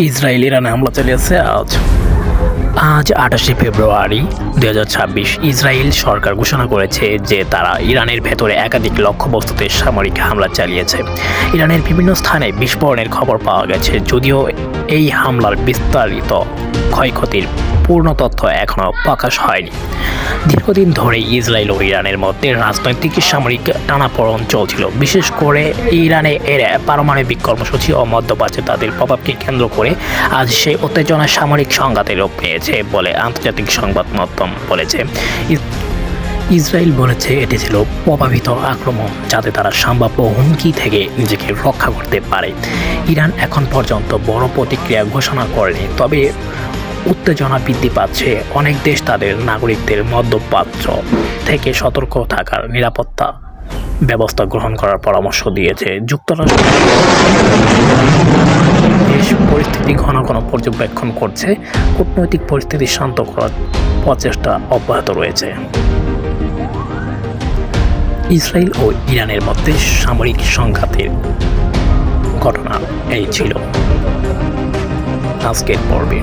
Israel ইরানে হামলা চালিয়েছে আজ 28শে ফেব্রুয়ারি 2026 ইসরায়েল সরকার ঘোষণা করেছে যে তারা ইরানের ভেতরে একাধিক লক্ষ্যবস্তুতে সামরিক হামলা চালিয়েছে। ইরানের বিভিন্ন স্থানে বিস্ফোরণের খবর পাওয়া গেছে, যদিও এই হামলার বিস্তারিত ক্ষয়ক্ষতির পূর্ণ তথ্য এখনও প্রকাশ হয়নি। দীর্ঘদিন ধরে ইসরায়েল ও ইরানের মধ্যে রাজনৈতিক সামরিক টানাপোড়েন চলছিল, বিশেষ করে ইরানে এর পারমাণবিক কর্মসূচি ও মধ্যপ্রাচ্যে তাদের প্রভাবকে কেন্দ্র করে আজ সেই উত্তেজনা সামরিক সংঘাতে রূপ নিয়েছে বলে আন্তর্জাতিক সংবাদ মাধ্যম বলেছে। ইসরায়েল বলেছে এটি ছিল প্রভাবিত আক্রমণ, যাতে তারা সম্ভাব্য হুমকি থেকে নিজেকে রক্ষা করতে পারে। ইরান এখন পর্যন্ত বড় প্রতিক্রিয়া ঘোষণা করেনি, তবে উত্তেজনা বৃদ্ধি পাচ্ছে। অনেক দেশ তাদের নাগরিকদের মধ্যপ্রাচ্য থেকে সতর্ক থাকার নিরাপত্তা ব্যবস্থা গ্রহণ করার পরামর্শ দিয়েছে। যুক্তরাষ্ট্র দেশ পরিস্থিতি ঘন ঘন পর্যবেক্ষণ করছে, কূটনৈতিক পরিস্থিতি শান্ত করার প্রচেষ্টা অব্যাহত রয়েছে। ইসরায়েল ও ইরানের মধ্যে সামরিক সংঘাতের ঘটনা এই ছিল আজকের পর্বে।